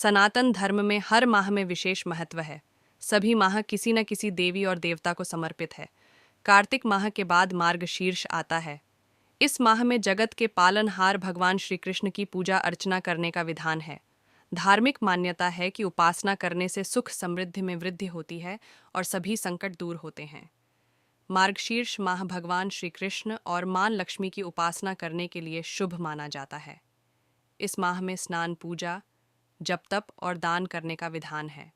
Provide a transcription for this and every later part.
सनातन धर्म में हर माह में विशेष महत्व है। सभी माह किसी न किसी देवी और देवता को समर्पित है। कार्तिक माह के बाद मार्गशीर्ष आता है। इस माह में जगत के पालनहार भगवान श्री कृष्ण की पूजा अर्चना करने का विधान है। धार्मिक मान्यता है कि उपासना करने से सुख समृद्धि में वृद्धि होती है और सभी संकट दूर होते हैं। मार्गशीर्ष माह भगवान श्री कृष्ण और मां लक्ष्मी की उपासना करने के लिए शुभ माना जाता है। इस माह में स्नान, पूजा, जप तप और दान करने का विधान है।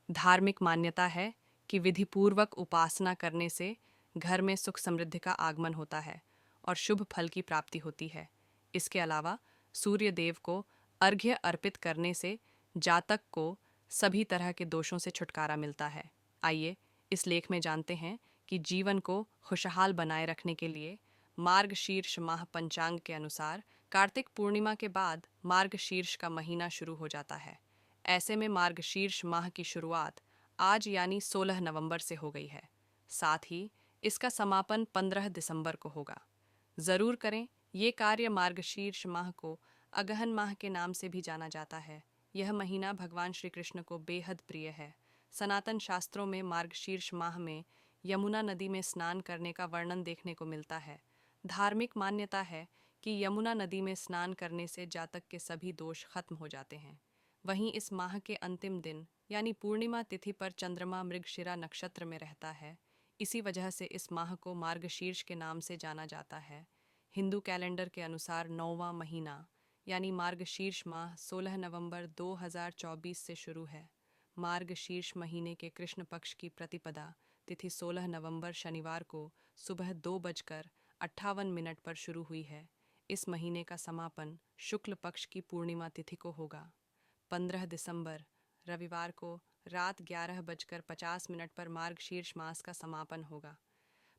धार्मिक मान्यता है कि विधिपूर्वक उपासना करने से घर में सुख समृद्धि का आगमन होता है और शुभ फल की प्राप्ति होती है। इसके अलावा सूर्य देव को अर्घ्य अर्पित करने से जातक को सभी तरह के दोषों से छुटकारा मिलता है। आइए इस लेख में जानते हैं कि जीवन को खुशहाल बनाए रखने के लिए मार्गशीर्ष माह पंचांग के अनुसार कार्तिक पूर्णिमा के बाद मार्गशीर्ष का महीना शुरू हो जाता है। ऐसे में मार्गशीर्ष माह की शुरुआत आज यानी 16 नवंबर से हो गई है। साथ ही इसका समापन 15 दिसंबर को होगा। जरूर करें ये कार्य। मार्गशीर्ष माह को अगहन माह के नाम से भी जाना जाता है। यह महीना भगवान श्री कृष्ण को बेहद प्रिय है। सनातन शास्त्रों में मार्गशीर्ष माह में यमुना नदी में स्नान करने का वर्णन देखने को मिलता है। धार्मिक मान्यता है कि यमुना नदी में स्नान करने से जातक के सभी दोष खत्म हो जाते हैं। वहीं इस माह के अंतिम दिन यानी पूर्णिमा तिथि पर चंद्रमा मृगशिरा नक्षत्र में रहता है। इसी वजह से इस माह को मार्गशीर्ष के नाम से जाना जाता है। हिंदू कैलेंडर के अनुसार 9वां महीना यानी मार्गशीर्ष माह 16 नवंबर 2024 से शुरू है। मार्गशीर्ष महीने के कृष्ण पक्ष की प्रतिपदा तिथि 16 नवंबर शनिवार को सुबह 2:58 पर शुरू हुई है। इस महीने का समापन शुक्ल पक्ष की पूर्णिमा तिथि को होगा। 15 दिसंबर रविवार को रात 11:50 पर मार्गशीर्ष मास का समापन होगा।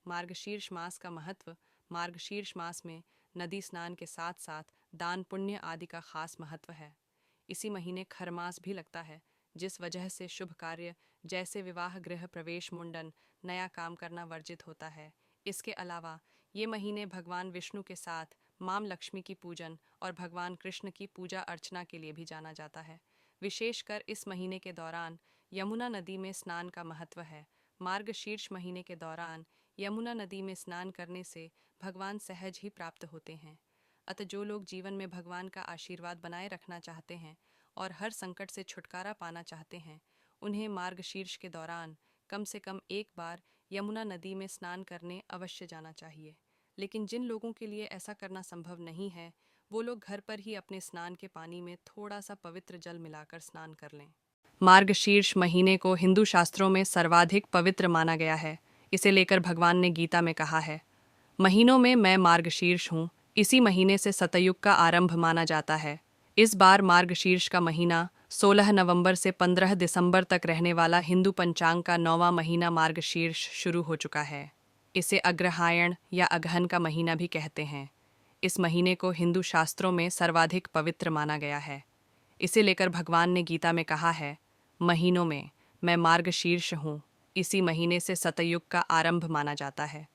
मार्गशीर्ष मास का महत्व। मार्गशीर्ष मास में नदी स्नान के साथ साथ दान पुण्य आदि का खास महत्व है। इसी महीने खरमास भी लगता है, जिस वजह से शुभ कार्य जैसे विवाह, गृह प्रवेश, मुंडन, नया काम करना वर्जित होता है। इसके अलावा ये महीने भगवान विष्णु के साथ मां लक्ष्मी की पूजन और भगवान कृष्ण की पूजा अर्चना के लिए भी जाना जाता है। विशेषकर इस महीने के दौरान यमुना नदी में स्नान का महत्व है। मार्गशीर्ष महीने के दौरान यमुना नदी में स्नान करने से भगवान सहज ही प्राप्त होते हैं। अतः जो लोग जीवन में भगवान का आशीर्वाद बनाए रखना चाहते हैं और हर संकट से छुटकारा पाना चाहते हैं, उन्हें मार्गशीर्ष के दौरान कम से कम एक बार यमुना नदी में स्नान करने अवश्य जाना चाहिए। लेकिन जिन लोगों के लिए ऐसा करना संभव नहीं है, वो लोग घर पर ही अपने स्नान के पानी में थोड़ा सा पवित्र जल मिलाकर स्नान कर लें। मार्गशीर्ष महीने को हिंदू शास्त्रों में सर्वाधिक पवित्र माना गया है। इसे लेकर भगवान ने गीता में कहा है, महीनों में मैं मार्गशीर्ष हूँ। इसी महीने से सतयुग का आरंभ माना जाता है। इस बार मार्गशीर्ष का महीना 16 नवंबर से 15 दिसंबर तक रहने वाला हिंदू पंचांग का 9वां महीना मार्गशीर्ष शुरू हो चुका है। इसे अग्रहायण या अगहन का महीना भी कहते हैं। इस महीने को हिंदू शास्त्रों में सर्वाधिक पवित्र माना गया है। इसे लेकर भगवान ने गीता में कहा है, महीनों में मैं मार्गशीर्ष हूँ। इसी महीने से सतयुग का आरंभ माना जाता है।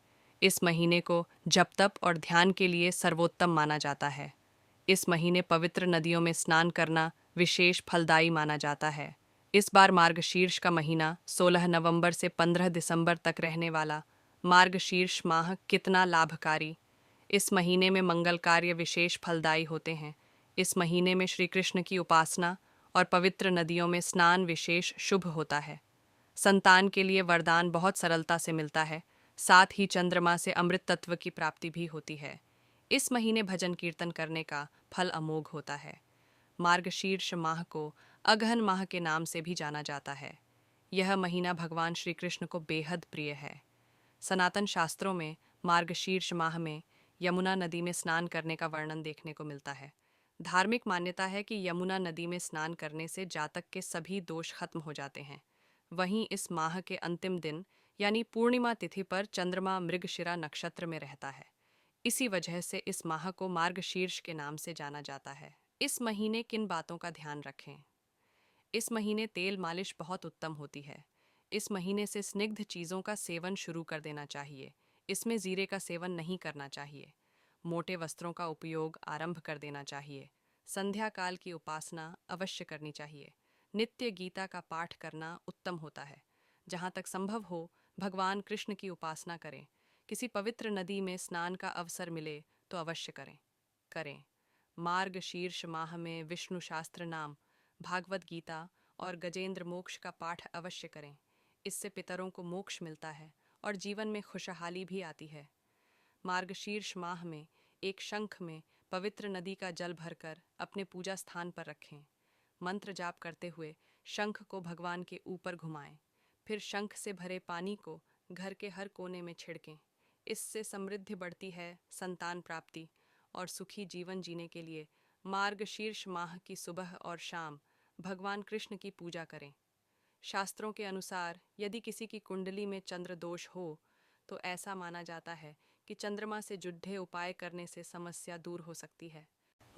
इस महीने को जप तप और ध्यान के लिए सर्वोत्तम माना जाता है। इस महीने पवित्र नदियों में स्नान करना विशेष फलदायी माना जाता है। इस बार मार्गशीर्ष का महीना 16 नवंबर से 15 दिसंबर तक रहने वाला मार्गशीर्ष माह कितना लाभकारी। इस महीने में मंगल कार्य विशेष फलदायी होते हैं। इस महीने में श्री कृष्ण की उपासना और पवित्र नदियों में स्नान विशेष शुभ होता है। संतान के लिए वरदान बहुत सरलता से मिलता है। साथ ही चंद्रमा से अमृत तत्व की प्राप्ति भी होती है। इस महीने भजन कीर्तन करने का फल अमोघ होता है। मार्गशीर्ष माह को अगहन माह के नाम से भी जाना जाता है। यह महीना भगवान श्री कृष्ण को बेहद प्रिय है। सनातन शास्त्रों में मार्गशीर्ष माह में यमुना नदी में स्नान करने का वर्णन देखने को मिलता है। धार्मिक मान्यता है कि यमुना नदी में स्नान करने से जातक के सभी दोष खत्म हो जाते हैं। वहीं इस माह के अंतिम दिन यानी पूर्णिमा तिथि पर चंद्रमा मृगशिरा नक्षत्र में रहता है। इसी वजह से इस माह को मार्गशीर्ष के नाम से जाना जाता है। इस महीने किन बातों का ध्यान रखें? इस महीने तेल मालिश बहुत उत्तम होती है। इस महीने से स्निग्ध चीज़ों का सेवन शुरू कर देना चाहिए। इसमें जीरे का सेवन नहीं करना चाहिए। मोटे वस्त्रों का उपयोग आरंभ कर देना चाहिए। संध्या काल की उपासना अवश्य करनी चाहिए। नित्य गीता का पाठ करना उत्तम होता है। जहाँ तक संभव हो भगवान कृष्ण की उपासना करें। किसी पवित्र नदी में स्नान का अवसर मिले तो अवश्य करें। मार्ग शीर्ष माह में विष्णु शास्त्र नाम, भागवत गीता और गजेंद्र मोक्ष का पाठ अवश्य करें। इससे पितरों को मोक्ष मिलता है और जीवन में खुशहाली भी आती है। मार्गशीर्ष माह में एक शंख में पवित्र नदी का जल भरकर अपने पूजा स्थान पर रखें। मंत्र जाप करते हुए शंख को भगवान के ऊपर घुमाएं। फिर शंख से भरे पानी को घर के हर कोने में छिड़कें। इससे समृद्धि बढ़ती है, संतान प्राप्ति और सुखी जीवन जीने के लिए मार्गशीर्ष माह की सुबह और शाम भगवान कृष्ण की पूजा करें। शास्त्रों के अनुसार यदि किसी की कुंडली में चंद्र दोष हो तो ऐसा माना जाता है कि चंद्रमा से जुड़े उपाय करने से समस्या दूर हो सकती है।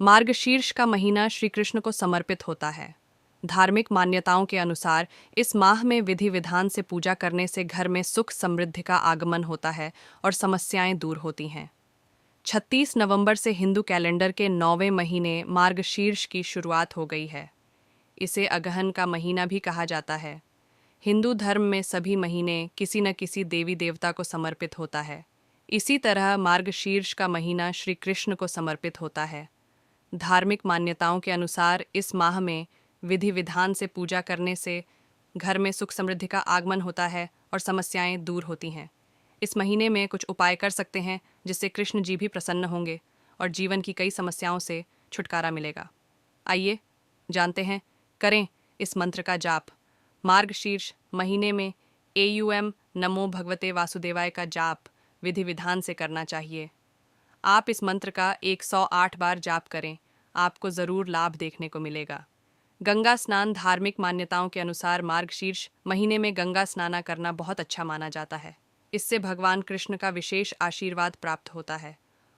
मार्गशीर्ष का महीना श्री कृष्ण को समर्पित होता है। धार्मिक मान्यताओं के अनुसार इस माह में विधि विधान से पूजा करने से घर में सुख समृद्धि का आगमन होता है और समस्याएं दूर होती हैं। 36 नवंबर से हिंदू कैलेंडर के 9वें महीने मार्गशीर्ष की शुरुआत हो गई है। इसे अगहन का महीना भी कहा जाता है। हिंदू धर्म में सभी महीने किसी न किसी देवी देवता को समर्पित होता है। इसी तरह मार्गशीर्ष का महीना श्री कृष्ण को समर्पित होता है। धार्मिक मान्यताओं के अनुसार इस माह में विधि विधान से पूजा करने से घर में सुख समृद्धि का आगमन होता है और समस्याएं दूर होती हैं। इस महीने में कुछ उपाय कर सकते हैं जिससे कृष्ण जी भी प्रसन्न होंगे और जीवन की कई समस्याओं से छुटकारा मिलेगा। आइए जानते हैं, करें इस मंत्र का जाप। मार्गशीर्ष महीने में AUM नमो भगवते वासुदेवाय का जाप विधि विधान से करना चाहिए। आप इस मंत्र का 108 बार जाप करें, आपको ज़रूर लाभ देखने को मिलेगा। गंगा स्नान धार्मिक मान्यताओं के अनुसार मार्गशीर्ष महीने में गंगा स्नान करना बहुत अच्छा माना जाता है। इससे भगवान कृष्ण का विशेष आशीर्वाद प्राप्त होता है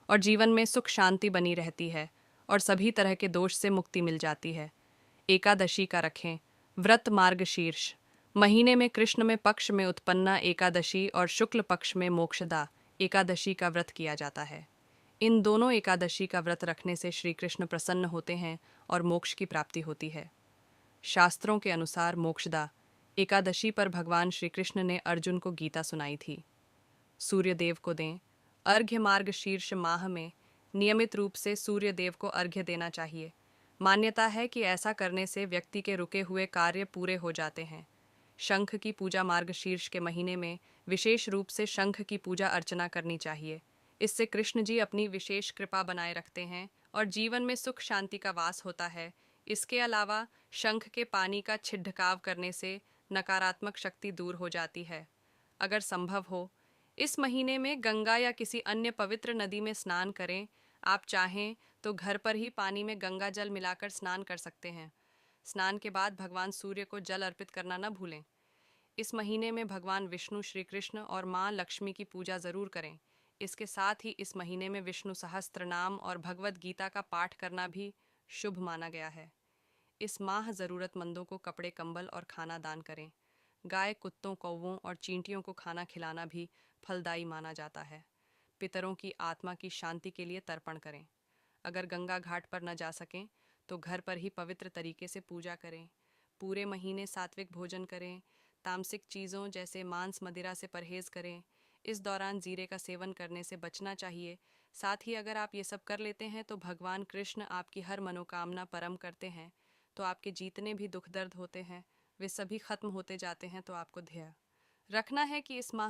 और जीवन में सुख शांति बनी रहती है और सभी तरह के दोष से मुक्ति मिल जाती है। एकादशी का रखें व्रत। मार्गशीर्ष महीने में कृष्ण में पक्ष में उत्पन्ना एकादशी और शुक्ल पक्ष में मोक्षदा एकादशी का व्रत किया जाता है। इन दोनों एकादशी का व्रत रखने से श्री कृष्ण प्रसन्न होते हैं और मोक्ष की प्राप्ति होती है। शास्त्रों के अनुसार मोक्षदा एकादशी पर भगवान श्री कृष्ण ने अर्जुन को गीता सुनाई थी। सूर्य देव को दें अर्घ्य। मार्गशीर्ष माह में नियमित रूप से सूर्य देव को अर्घ्य देना चाहिए। मान्यता है कि ऐसा करने से व्यक्ति के रुके हुए कार्य पूरे हो जाते हैं। शंख की पूजा मार्गशीर्ष के महीने में विशेष रूप से शंख की पूजा अर्चना करनी चाहिए। इससे कृष्ण जी अपनी विशेष कृपा बनाए रखते हैं और जीवन में सुख शांति का वास होता है। इसके अलावा शंख के पानी का छिड़काव करने से नकारात्मक शक्ति दूर हो जाती है। अगर संभव हो इस महीने में गंगा या किसी अन्य पवित्र नदी में स्नान करें। आप चाहें तो घर पर ही पानी में गंगा जल मिलाकर स्नान कर सकते हैं। स्नान के बाद भगवान सूर्य को जल अर्पित करना न भूलें। इस महीने में भगवान विष्णु, श्री कृष्ण और माँ लक्ष्मी की पूजा ज़रूर करें। इसके साथ ही इस महीने में विष्णु सहस्त्र नाम और भगवत गीता का पाठ करना भी शुभ माना गया है। इस माह ज़रूरतमंदों को कपड़े, कंबल और खाना दान करें। गाय, कुत्तों, कौवों और चींटियों को खाना खिलाना भी फलदायी माना जाता है। पितरों की आत्मा की शांति के लिए तर्पण करें। अगर गंगा घाट पर न जा सकें तो घर पर ही पवित्र तरीके से पूजा करें। पूरे महीने सात्विक भोजन करें। तामसिक चीज़ों जैसे मांस, मदिरा से परहेज़ करें। इस दौरान जीरे का सेवन करने से बचना चाहिए। साथ ही अगर आप ये सब कर लेते हैं तो भगवान कृष्ण आपकी हर मनोकामना परम करते हैं। तो आपके जितने भी दुख दर्द होते हैं वे सभी खत्म होते जाते हैं। तो आपको ध्येय रखना है कि इस माह